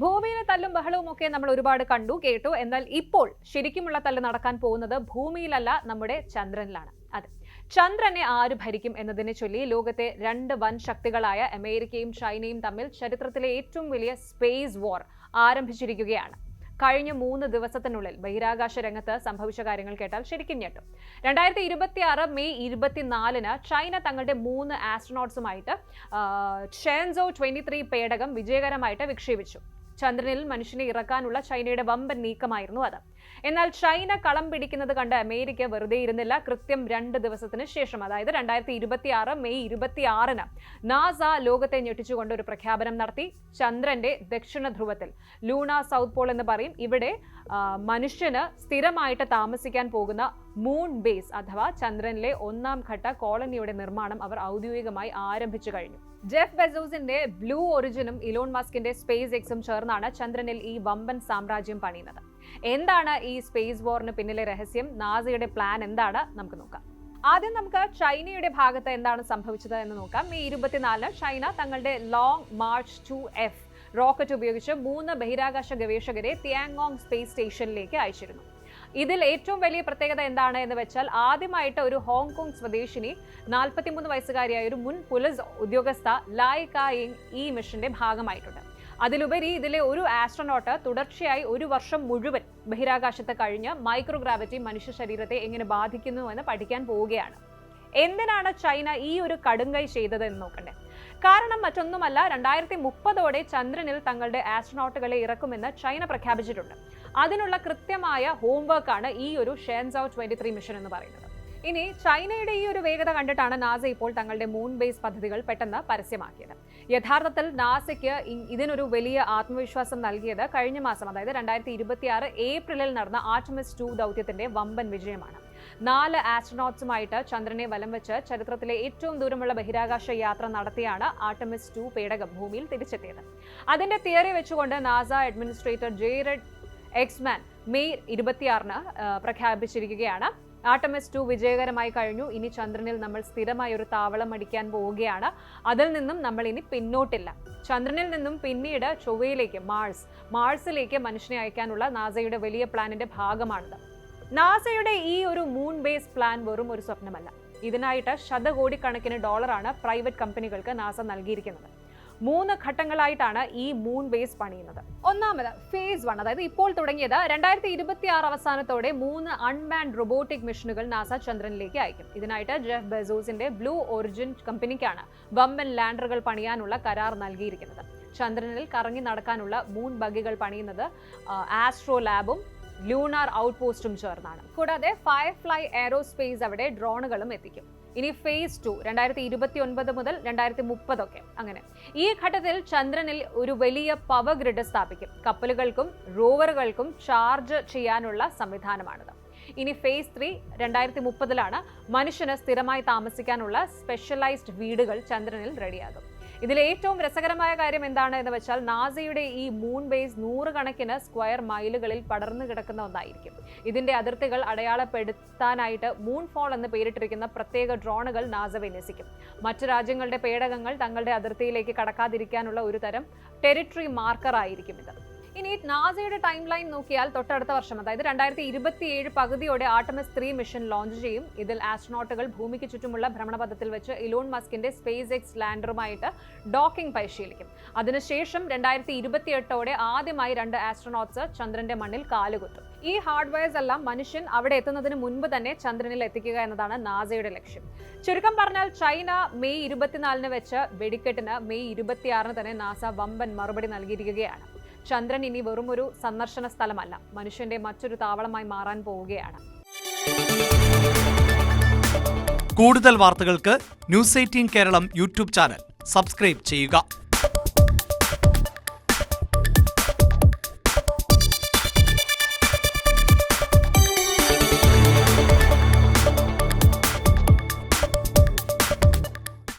ഭൂമിയിലെ തല്ലും ബഹളവും ഒക്കെ നമ്മൾ ഒരുപാട് കണ്ടു കേട്ടു. എന്നാൽ ഇപ്പോൾ ശരിക്കുമുള്ള തല്ല് നടക്കാൻ പോകുന്നത് ഭൂമിയിലല്ല, നമ്മുടെ ചന്ദ്രനിലാണ്. അതെ, ചന്ദ്രനെ ആര് ഭരിക്കും എന്നതിനെ ചൊല്ലി ലോകത്തെ രണ്ട് വൻ ശക്തികളായ അമേരിക്കയും ചൈനയും തമ്മിൽ ചരിത്രത്തിലെ ഏറ്റവും വലിയ സ്പേസ് വാർ ആരംഭിച്ചിരിക്കുകയാണ്. കഴിഞ്ഞ 3 ദിവസത്തിനുള്ളിൽ ബഹിരാകാശ രംഗത്ത് സംഭവിച്ച കാര്യങ്ങൾ കേട്ടാൽ ശരിക്കും ഞെട്ടും. 2026 മെയ് 24-ന് ചൈന തങ്ങളുടെ 3 ആസ്ട്രോനോട്ട്സുമായിട്ട് ഷെൻസോ 23 പേടകം വിജയകരമായിട്ട് വിക്ഷേപിച്ചു. ചന്ദ്രനിൽ മനുഷ്യനെ ഇറക്കാനുള്ള ചൈനയുടെ വമ്പൻ നീക്കമായിരുന്നു അത്. എന്നാൽ ചൈന കളം പിടിക്കുന്നത് കണ്ട് അമേരിക്ക വെറുതെ ഇരുന്നില്ല. കൃത്യം 2 ദിവസത്തിന് ശേഷം, അതായത് 2026 മെയ് 26-ന് നാസ ലോകത്തെ ഞെട്ടിച്ചുകൊണ്ട് ഒരു പ്രഖ്യാപനം നടത്തി. ചന്ദ്രന്റെ ദക്ഷിണ ധ്രുവത്തിൽ, ലൂണ സൗത്ത് പോൾ എന്ന് പറയും, ഇവിടെ മനുഷ്യന് സ്ഥിരമായിട്ട് താമസിക്കാൻ പോകുന്ന മൂൺ ബേസ് അഥവാ ചന്ദ്രനിലെ 1ാം ഘട്ട കോളനിയുടെ നിർമ്മാണം അവർ ഔദ്യോഗികമായി ആരംഭിച്ചു കഴിഞ്ഞു. ജെഫ് ബെസോസിന്റെ ബ്ലൂ ഒറിജിനും ഇലോൺ മസ്കിന്റെ സ്പേസ് എക്സും ചേർന്നാണ് ചന്ദ്രനിൽ ഈ വമ്പൻ സാമ്രാജ്യം പണിയുന്നത്. എന്താണ് ഈ സ്പേസ് വാറിന് പിന്നിലെ രഹസ്യം? നാസയുടെ പ്ലാൻ എന്താണ്? നമുക്ക് നോക്കാം. ആദ്യം നമുക്ക് ചൈനയുടെ ഭാഗത്ത് എന്താണ് സംഭവിച്ചത് എന്ന് നോക്കാം. മെയ് 24-ന് ചൈന തങ്ങളുടെ ലോങ് മാർച്ച് 2F റോക്കറ്റ് ഉപയോഗിച്ച് 3 ബഹിരാകാശ ഗവേഷകരെ തിയാങ്ങോങ് സ്പേസ് സ്റ്റേഷനിലേക്ക് അയച്ചിരുന്നു. ഇതിൽ ഏറ്റവും വലിയ പ്രത്യേകത എന്താണ് എന്ന് വെച്ചാൽ, ആദ്യമായിട്ട് ഒരു ഹോങ്കോങ് സ്വദേശിനി 43 വയസ്സുകാരിയായ ഒരു മുൻ പോലീസ് ഉദ്യോഗസ്ഥ ലായ് കായിങ് ഈ മിഷന്റെ ഭാഗമായിട്ടുണ്ട്. അതിലുപരി ഇതിലെ ഒരു ആസ്ട്രോനോട്ട് തുടർച്ചയായി 1 വർഷം മുഴുവൻ ബഹിരാകാശത്ത് കഴിഞ്ഞ് മൈക്രോഗ്രാവിറ്റി മനുഷ്യ ശരീരത്തെ എങ്ങനെ ബാധിക്കുന്നു എന്ന് പഠിക്കാൻ പോവുകയാണ്. എന്തിനാണ് ചൈന ഈ ഒരു കടുങ്കൈ ചെയ്തത് എന്ന് നോക്കണ്ടേ? കാരണം മറ്റൊന്നുമല്ല, 2030ഓടെ ചന്ദ്രനിൽ തങ്ങളുടെ ആസ്ട്രോനോട്ടുകളെ ഇറക്കുമെന്ന് ചൈന പ്രഖ്യാപിച്ചിട്ടുണ്ട്. അതിനുള്ള കൃത്യമായ ഹോംവർക്കാണ് ഈ ഒരു ഷെൻസോ 23 മിഷൻ എന്ന് പറയുന്നത്. ഇനി ചൈനയുടെ ഈ ഒരു വേഗത കണ്ടിട്ടാണ് നാസ ഇപ്പോൾ തങ്ങളുടെ മൂൺ ബേസ് പദ്ധതികൾ പെട്ടെന്ന് പരസ്യമാക്കിയത്. യഥാർത്ഥത്തിൽ നാസയ്ക്ക് ഇതിനൊരു വലിയ ആത്മവിശ്വാസം നൽകിയത് കഴിഞ്ഞ മാസം, അതായത് 2026 ഏപ്രിലിൽ നടന്ന ആർടെമിസ് 2 ദൗത്യത്തിന്റെ വമ്പൻ വിജയമാണ്. 4 ആസ്ട്രോനോട്ട്സുമായിട്ട് ചന്ദ്രനെ വലം വെച്ച് ചരിത്രത്തിലെ ഏറ്റവും ദൂരമുള്ള ബഹിരാകാശ യാത്ര നടത്തിയാണ് ആർടെമിസ് 2 പേടകം ഭൂമിയിൽ തിരിച്ചെത്തിയത്. അതിന്റെ തിയറി വെച്ചുകൊണ്ട് നാസ അഡ്മിനിസ്ട്രേറ്റർ ജെയ്റഡ് എക്സ്മാൻ മെയ് 26-ന് പ്രഖ്യാപിച്ചിരിക്കുകയാണ്. ആർടെമിസ് 2 വിജയകരമായി കഴിഞ്ഞു. ഇനി ചന്ദ്രനിൽ നമ്മൾ സ്ഥിരമായി ഒരു താവളം അടിക്കാൻ പോവുകയാണ്. അതിൽ നിന്നും നമ്മൾ ഇനി പിന്നോട്ടില്ല. ചന്ദ്രനിൽ നിന്നും പിന്നീട് ചൊവ്വയിലേക്ക്, മാർസിലേക്ക് മനുഷ്യനെ അയക്കാനുള്ള നാസയുടെ വലിയ പ്ലാനിന്റെ ഭാഗമാണിത്. നാസയുടെ ഈ ഒരു മൂൺ ബേസ് പ്ലാൻ വെറും ഒരു സ്വപ്നമല്ല. ഇതിനായിട്ട് ശതകോടിക്കണക്കിന് ഡോളറാണ് പ്രൈവറ്റ് കമ്പനികൾക്ക് നാസ നൽകിയിരിക്കുന്നത്. 3 ഘട്ടങ്ങളായിട്ടാണ് ഈ മൂൺ ബേസ് പണിയുന്നത്. ഒന്നാമത് ഫേസ് 1, അതായത് ഇപ്പോൾ തുടങ്ങിയത്. 2026 അവസാനത്തോടെ 3 അൺമാൻഡ് റോബോട്ടിക് മിഷനുകൾ നാസ ചന്ദ്രനിലേക്ക് അയക്കും. ഇതിനായിട്ട് ജെഫ് ബെസോസിന്റെ ബ്ലൂ ഒറിജിൻ കമ്പനിക്കാണ് വമ്പൻ ലാൻഡറുകൾ പണിയാനുള്ള കരാർ നൽകിയിരിക്കുന്നത്. ചന്ദ്രനിൽ കറങ്ങി നടക്കാനുള്ള മൂൺ ബഗ്ഗികൾ പണിയുന്നത് ആസ്ട്രോ ലാബും ലൂണാർ ഔട്ട്പോസ്റ്റും ചേർന്നാണ്. കൂടാതെ ഫയർഫ്ലൈ എയറോസ്പേസ് അവിടെ ഡ്രോണുകളും എത്തിക്കും. ഇനി ഫേസ് 2 2029 മുതൽ 2030 ഒക്കെ. അങ്ങനെ ഈ ഘട്ടത്തിൽ ചന്ദ്രനിൽ ഒരു വലിയ പവർ ഗ്രിഡ് സ്ഥാപിക്കും. കപ്പലുകൾക്കും റോവറുകൾക്കും ചാർജ് ചെയ്യാനുള്ള സംവിധാനമാണിത്. ഇനി ഫേസ് 3 2030-ലാണ് മനുഷ്യന് സ്ഥിരമായി താമസിക്കാനുള്ള സ്പെഷ്യലൈസ്ഡ് വീടുകൾ ചന്ദ്രനിൽ റെഡിയാകും. ഇതിൽ ഏറ്റവും രസകരമായ കാര്യം എന്താണ് എന്ന് വെച്ചാൽ, നാസയുടെ ഈ മൂൺ ബേസ് 100 കണക്കിന് സ്ക്വയർ മൈലുകളിൽ പടർന്നു കിടക്കുന്ന ഒന്നായിരിക്കും. ഇതിന്റെ അതിർത്തികൾ അടയാളപ്പെടുത്താനായിട്ട് മൂൺ ഫോൾ എന്ന് പേരിട്ടിരിക്കുന്ന പ്രത്യേക ഡ്രോണുകൾ നാസ വിന്യസിക്കും. മറ്റു രാജ്യങ്ങളുടെ പേടകങ്ങൾ തങ്ങളുടെ അതിർത്തിയിലേക്ക് കടക്കാതിരിക്കാനുള്ള ഒരു തരം ടെറിട്ടറി മാർക്കർ ആയിരിക്കും ഇത്. ഇനി നാസയുടെ ടൈം ലൈൻ നോക്കിയാൽ തൊട്ടടുത്ത വർഷം, അതായത് 2027 പകുതിയോടെ ആർടെമിസ് 3 മിഷൻ ലോഞ്ച് ചെയ്യും. ഇതിൽ ആസ്ട്രോനോട്ടുകൾ ഭൂമിക്ക് ചുറ്റുമുള്ള ഭ്രമണപഥത്തിൽ വെച്ച് ഇലോൺ മസ്കിന്റെ സ്പേസ് എക്സ് ലാൻഡറുമായിട്ട് ഡോക്കിംഗ് പരിശീലിക്കും. അതിനുശേഷം 2028ഓടെ ആദ്യമായി 2 ആസ്ട്രോനോട്ട്സ് ചന്ദ്രന്റെ മണ്ണിൽ കാലുകുത്തും. ഈ ഹാർഡ്വെയർസ് എല്ലാം മനുഷ്യൻ അവിടെ എത്തുന്നതിന് മുൻപ് തന്നെ ചന്ദ്രനിൽ എത്തിക്കുക എന്നതാണ് നാസയുടെ ലക്ഷ്യം. ചുരുക്കം പറഞ്ഞാൽ, ചൈന മെയ് 24-ന് വെച്ച വെടിക്കെട്ടിന് മെയ് 26-ന് തന്നെ നാസ വമ്പൻ മറുപടി നൽകിയിരിക്കുകയാണ്. ചന്ദ്രൻ ഇനി വെറും ഒരു സന്ദർശന സ്ഥലമല്ല, മനുഷ്യന്റെ മറ്റൊരു താവളമായി മാറാൻ പോവുകയാണ്. കൂടുതൽ വാർത്തകൾക്ക് news 18 Keralam YouTube channel subscribe ചെയ്യുക.